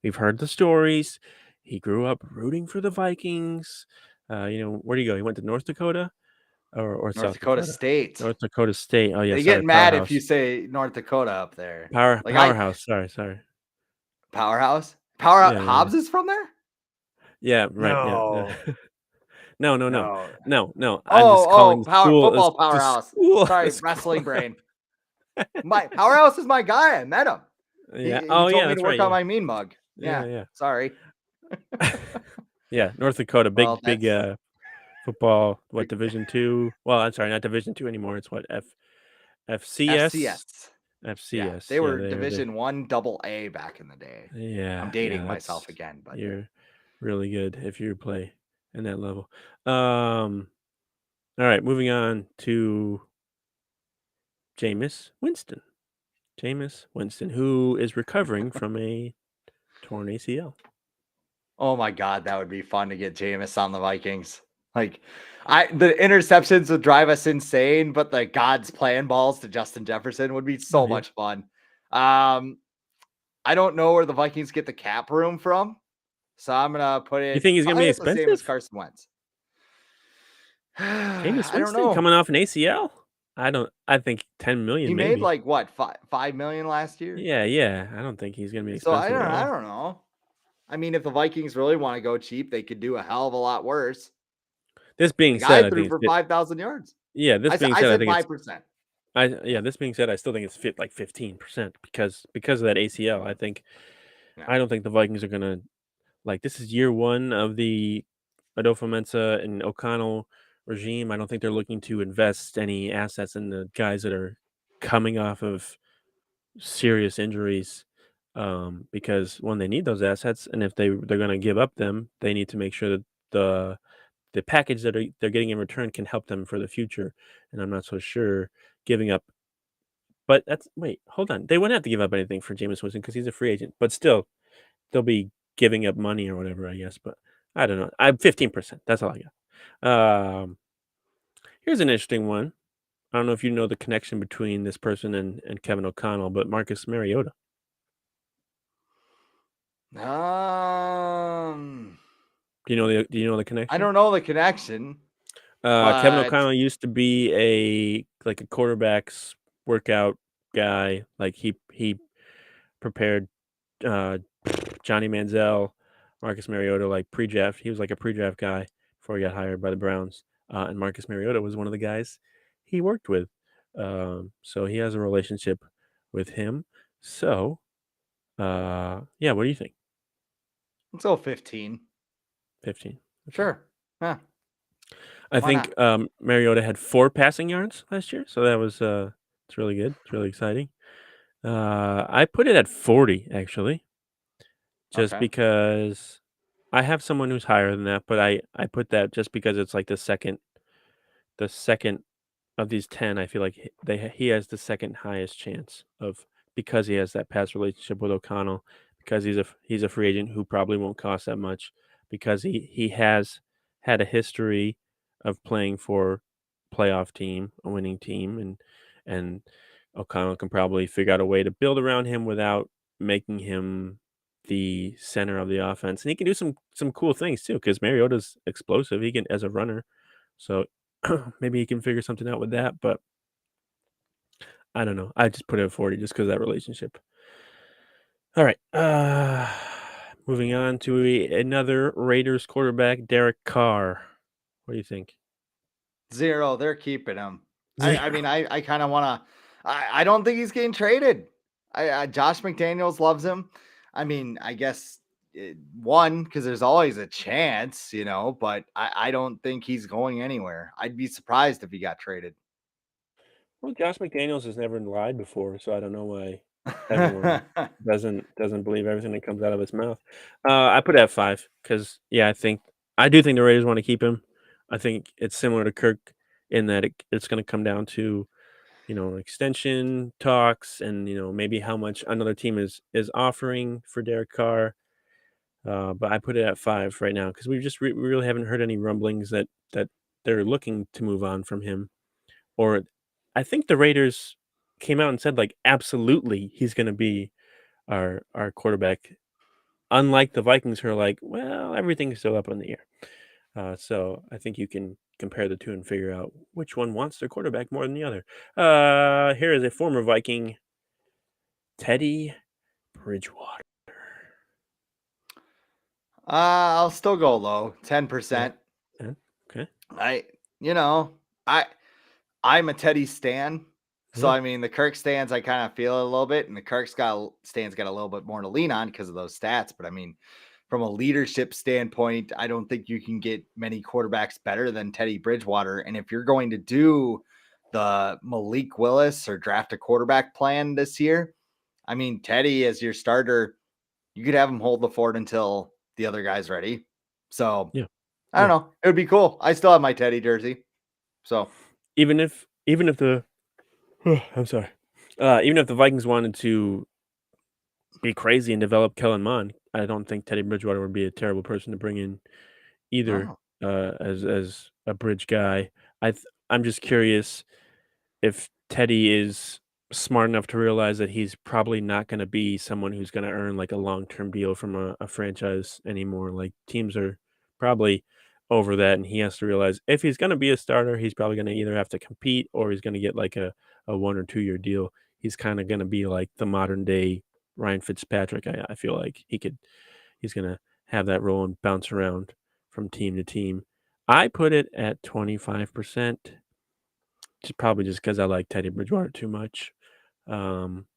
we've heard the stories. He grew up rooting for the Vikings. Where do you go? He went to North Dakota. or North South Dakota Dakota? State. North Dakota State. Oh yeah, They sorry, get mad if you powerhouse. say North Dakota up there. Like I Powerhouse. Sorry. Powerhouse. Power Yeah. Hobbs is from there? Yeah, right. Yeah. No. No, no, no. No. No. I'm just calling Oh, the power school football the powerhouse. school the Sorry, school. wrestling brain. My powerhouse is my guy. I met him. Yeah. He Oh, told yeah, me to that's work right, on yeah. my mean mug. Yeah. Yeah. Sorry. Yeah, North Dakota, Well, big, that's football, what, Division 2? Well, I'm sorry, not Division 2 anymore, it's what, FCS? FCS. Yeah, FCS, they yeah, were they're the Division 1 double A back in the day. I'm yeah, dating that's myself again, but you're really good if you play in that level. Um, alright, moving on to Jameis Winston. Jameis Winston, who is recovering from a torn ACL. oh my god, that would be fun to get Jameis on the Vikings. Like the interceptions would drive us insane, but the God's playing balls to Justin Jefferson would be Oh, so yeah. much fun. Um, I don't know where the Vikings get the cap room from, so I'm gonna put You it think he's gonna be probably at the same as expensive? Carson Wentz. Jameis I don't Winston know. coming off an ACL? I think He 10,000,000 made maybe. like what 5 million last year. Yeah, I don't think he's gonna be So expensive at I all. don't know. I mean, if the Vikings really want to go cheap, they could do a hell of a lot worse. This The being guy said, I threw think it's for fit 5,000 yards. this being I said, I said think it's 5%. this being said, I still think it's fit like 15% because of that ACL. Yeah. I don't think the Vikings are gonna like, this is year 1 of the Adofo-Mensah and O'Connell regime. I don't think they're looking to invest any assets in the guys that are coming off of serious injuries, because when they need those assets, and if they're going to give up them, they need to make sure that the package that they're getting in return can help them for the future. And I'm not so sure giving up. But that's wait, hold on. They wouldn't have to give up anything for Jameis Winston because he's a free agent. But still, they'll be giving up money or whatever, I guess. But I don't know. I'm 15%. That's all I got. Here's an interesting one. I don't know if you know the connection between this person and Kevin O'Connell, but Marcus Mariota. Um, Do you know the I connection? don't know the connection, Kevin but O'Connell used to be a quarterback's workout guy. Like he prepared uh, Johnny Manziel, Marcus Mariota like pre-draft. He was like a pre-draft guy before he got hired by the Browns. And Marcus Mariota was one of the guys he worked with. So he has a relationship with him. So yeah, what do you think? let's go 15. 15. Okay. Sure. Yeah, I why think not? Mariota had 4 passing yards last year, so that was it's really good. It's really exciting. I put it at 40 actually, just Okay. because I have someone who's higher than that, but I put that just because it's like the second of these 10. I feel like he has the second highest chance of, because he has that past relationship with O'Connell, because he's a free agent who probably won't cost that much, because he has had a history of playing for playoff team, a winning team, and O'Connell can probably figure out a way to build around him without making him the center of the offense. And he can do some cool things too, because Mariota's explosive. He can as a runner. So maybe he can figure something out with that, but I don't know. I just put it at 40 just because of that relationship. All right. Moving on to another Raiders quarterback, Derek Carr. What do you think? 0. They're keeping him. I mean, Zero. I kind of want to. I don't think he's getting traded. Josh McDaniels loves him. I mean, I guess one because there's always a chance, but I don't think he's going anywhere. I'd be surprised if he got traded. Well, Josh McDaniels has never lied before, so I don't know why everyone doesn't believe everything that comes out of his mouth. I put it at 5 because yeah, I do think the Raiders want to keep him. I think it's similar to Kirk in that it's going to come down to extension talks and maybe how much another team is offering for Derek Carr. But I put it at 5 right now because we really haven't heard any rumblings that they're looking to move on from him. Or I think the Raiders came out and said like absolutely he's going to be our quarterback. Unlike the Vikings, who are like, well, everything's still up in the air. So I think you can compare the two and figure out which one wants their quarterback more than the other. Here is a former Viking, Teddy Bridgewater. I'll still go low, Yeah. 10%. Yeah. Okay. I, you know, I I'm a Teddy stan. So Yeah. I mean, the Kirk stands, I kind of feel it a little bit, and the stands got a little bit more to lean on because of those stats. But I mean, from a leadership standpoint, I don't think you can get many quarterbacks better than Teddy Bridgewater. And if you're going to do the Malik Willis or draft a quarterback plan this year, I mean, Teddy as your starter, you could have him hold the fort until the other guy's ready. So Yeah. I don't Yeah. know. It would be cool. I still have my Teddy jersey. So Even if the I'm sorry. Even if the Vikings wanted to be crazy and develop Kellen Mond, I don't think Teddy Bridgewater would be a terrible person to bring in either, oh, as a bridge guy. I'm just curious if Teddy is smart enough to realize that he's probably not gonna be someone who's gonna earn, like, a long-term deal from a franchise anymore. Like, teams are probably over that, and he has to realize if he's gonna be a starter, he's probably gonna either have to compete or he's gonna get, like, a 1 or 2-year deal. He's kinda gonna be like the modern day Ryan Fitzpatrick. I feel like he's gonna have that role and bounce around from team to team. I put it at 25%. Just probably just because I like Teddy Bridgewater too much. Um,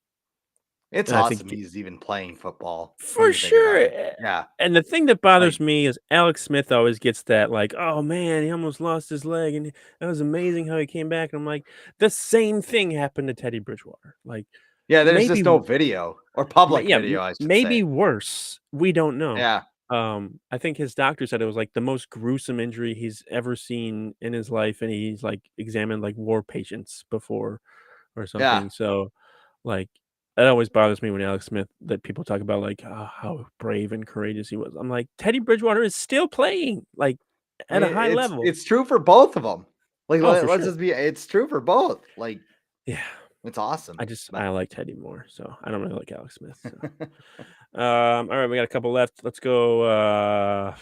it's and I think awesome he's even playing football when for you think about sure, it. Yeah. and the thing that Like, bothers me is Alex Smith always gets that, like, "Oh, man, he almost lost his leg, and that was amazing how he came back," and I'm like, "The same thing happened to Teddy Bridgewater." Like, yeah, there's maybe just no video or Ma public yeah, video, I should maybe say. worse, we don't know. Yeah. I think his doctor said it was, like, the most gruesome injury he's ever seen in his life, and he's, like, examined, like, war patients before or Yeah. something, so, like, that always bothers me when Alex Smith that people talk about, like, how brave and courageous he was. I'm like, "Teddy Bridgewater is still playing, like, I at mean, a high level." it's true for both of them. Like, Oh, for let's sure. just be it's true for both. Like, Yeah. it's awesome. But I like Teddy more, so I don't really like Alex Smith, so all right, we got a couple left. Let's go.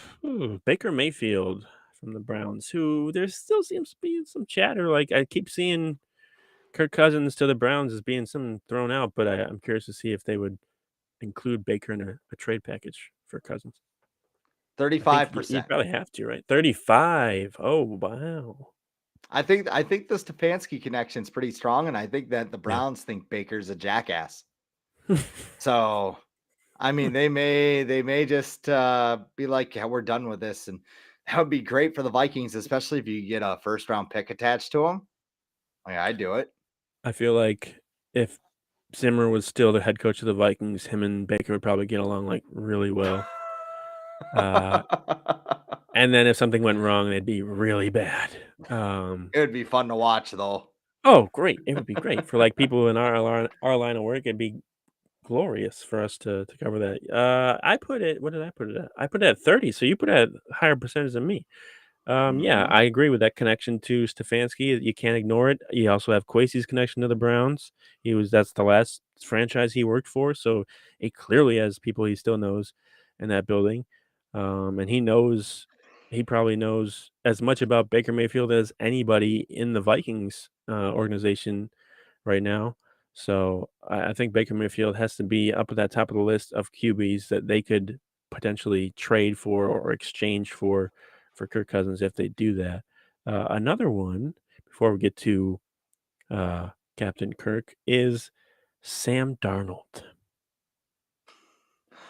Baker Mayfield from the Browns, who there still seems to be some chatter. Like I keep seeing Kirk Cousins to the Browns as being some thrown out, but I'm curious to see if they would include Baker in a trade package for Cousins. I think you'd 35%. probably have to, right? 35. Oh, wow. I think the Stefanski connection's pretty strong, and I think that the Yeah. Browns think Baker's a jackass. So I mean, they may just be like, yeah, we're done with this, and that would be great for the Vikings, especially if you get a first round pick attached to them. Like, I'd do it. I feel like if Zimmer was still the head coach of the Vikings, him and Baker would probably get along like really well. Uh, and then if something went wrong, they'd be really bad. Um, It would be fun to watch, though. oh, great! It would be great for like people in our line of work. It'd be glorious for us to cover that. I put it. What did I put it at? I put it at 30. So you put it at a higher percentage than me. Yeah, Hmm. I agree with that connection to Stefanski. You can't ignore it. You also have Kwesi's connection to the Browns. That's the last franchise he worked for, so it clearly has people he still knows in that building. And he probably knows as much about Baker Mayfield as anybody in the Vikings organization right now. So I think Baker Mayfield has to be up at that top of the list of QBs that they could potentially trade for or exchange for Kirk Cousins if they do that. Another one before we get to Captain Kirk is Sam Darnold.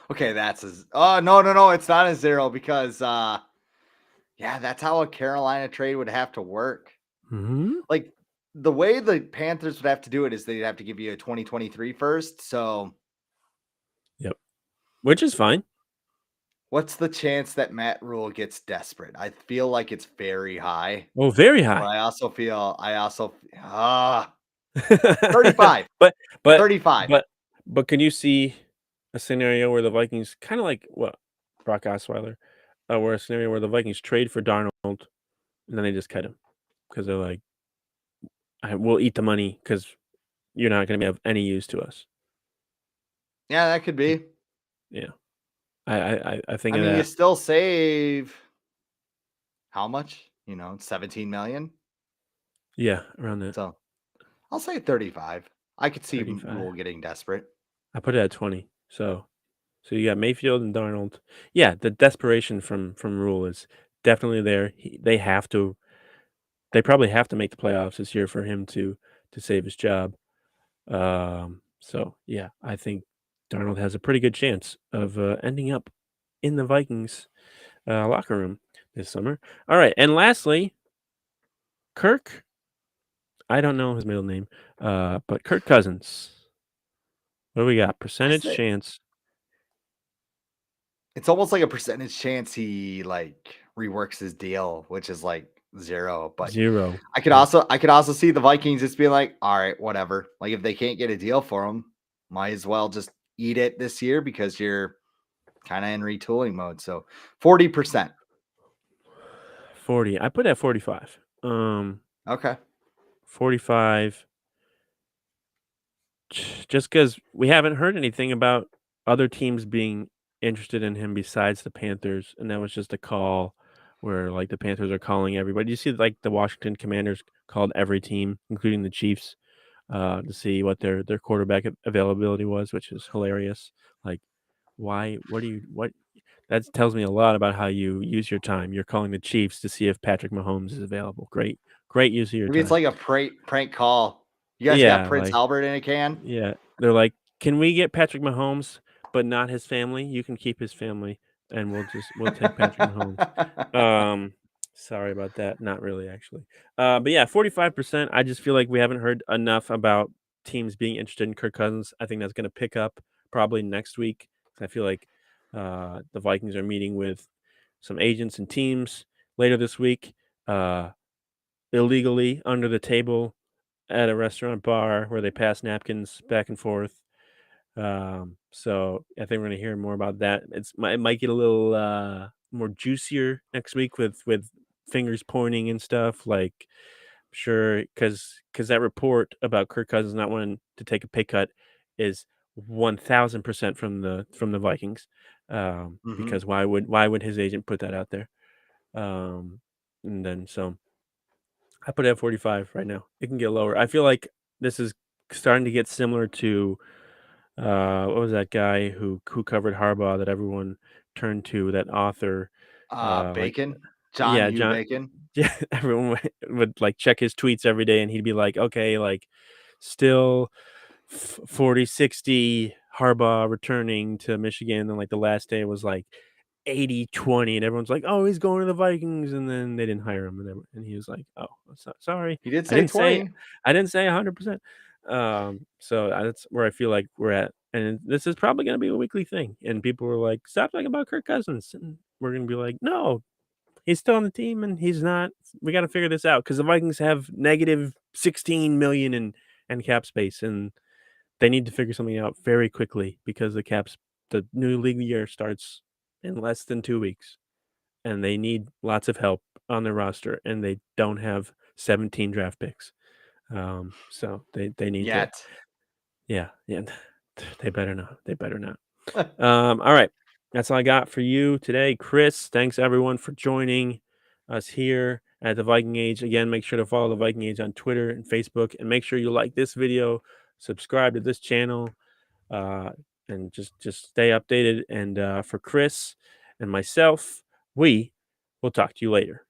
Okay, that's as oh no, it's not a zero because yeah, that's how a Carolina trade would have to work. Hmm. Like the way the Panthers would have to do it is they'd have to give you a 2023 first. So Yep, which is fine. what's the chance that Matt Rule gets desperate? I feel like it's very high, Well, very but high. I also 35. but but 35. but but can you see a scenario where the Vikings kind of like what Brock Osweiler, where a scenario where the Vikings trade for Darnold and then they just cut him because they're like, "We'll eat the money because you're not going to be of any use to us." Yeah, that could Like, be. yeah, I think I of mean, you that. still save. how much? 17 million. Yeah, around that So I'll say 35. I could see 35. Rule getting desperate. I put it at 20. So you got Mayfield and Darnold. Yeah, the desperation from Rule is definitely there. They probably have to make the playoffs this year for him to save his job. So yeah, I think Darnold has a pretty good chance of ending up in the Vikings locker room this summer. All right, and lastly, Kirk. I don't know his middle name, but Kirk Cousins. What do we got? I Percentage say chance it's almost like a percentage chance he reworks his deal, which is like zero. But 0. I could Yeah. also I could also see the Vikings just being like, all right, whatever. Like if they can't get a deal for him, might as well just eat it this year because you're kind of in retooling mode. So 40%. 40. I put at 45. Okay. 45 just because we haven't heard anything about other teams being interested in him besides the Panthers, and that was just a call where, like, the Panthers are calling everybody. You see, like, the Washington Commanders called every team, including the Chiefs, to see what their quarterback availability was, which is hilarious. Like, why what do you what that tells me a lot about how you use your time. You're calling the Chiefs to see if Patrick Mahomes is available. Great use of your Maybe it's time. like a prank call. You guys got Yeah, Prince like Albert in a can? yeah, they're like, "Can we get Patrick Mahomes, but not his family? You can keep his family, and we'll take Patrick Mahomes." Um, Sorry about that. Not really, actually. But yeah, 45%. I just feel like we haven't heard enough about teams being interested in Kirk Cousins. I think that's going to pick up probably next week. I feel like the Vikings are meeting with some agents and teams later this week, uh, illegally under the table at a restaurant bar where they pass napkins back and forth. So I think we're gonna hear more about that. It might get a little more juicier next week with fingers pointing and stuff. Like sure, because that report about Kirk Cousins not wanting to take a pay cut is 1000% from the Vikings. Mhm. Because why would his agent put that out there? Um, and then so I put it at 45 right now. It can get lower. I feel like this is starting to get similar to what was that guy who covered Harbaugh that everyone turned to, that author, like Bacon, John yeah, U. John Bacon. yeah, everyone would like check his tweets every day and he'd be like, "Okay, like still 40-60 Harbaugh returning to Michigan." And like the last day was like 80-20 and everyone's like, "Oh, he's going to the Vikings." And then they didn't hire him and he was like, "Oh, sorry. He did I say didn't say 20. I didn't say 100%." So that's where I feel like we're at. And this is probably going to be a weekly thing. And people were like, "Stop talking about Kirk Cousins." And we're going to be like, "No, he's still on the team and he's not. We got to figure this out because the Vikings have negative 16 million in cap space and they need to figure something out very quickly because the new league year starts in less than 2 weeks, and they need lots of help on their roster, and they don't have 17 draft picks. So they need to Yet. yeah, they better not. All right, that's all I got for you today, Chris. Thanks everyone for joining us here at the Viking Age. Again, make sure to follow the Viking Age on Twitter and Facebook, and make sure you like this video, subscribe to this channel, uh, and just stay updated. And for Chris and myself, we will talk to you later.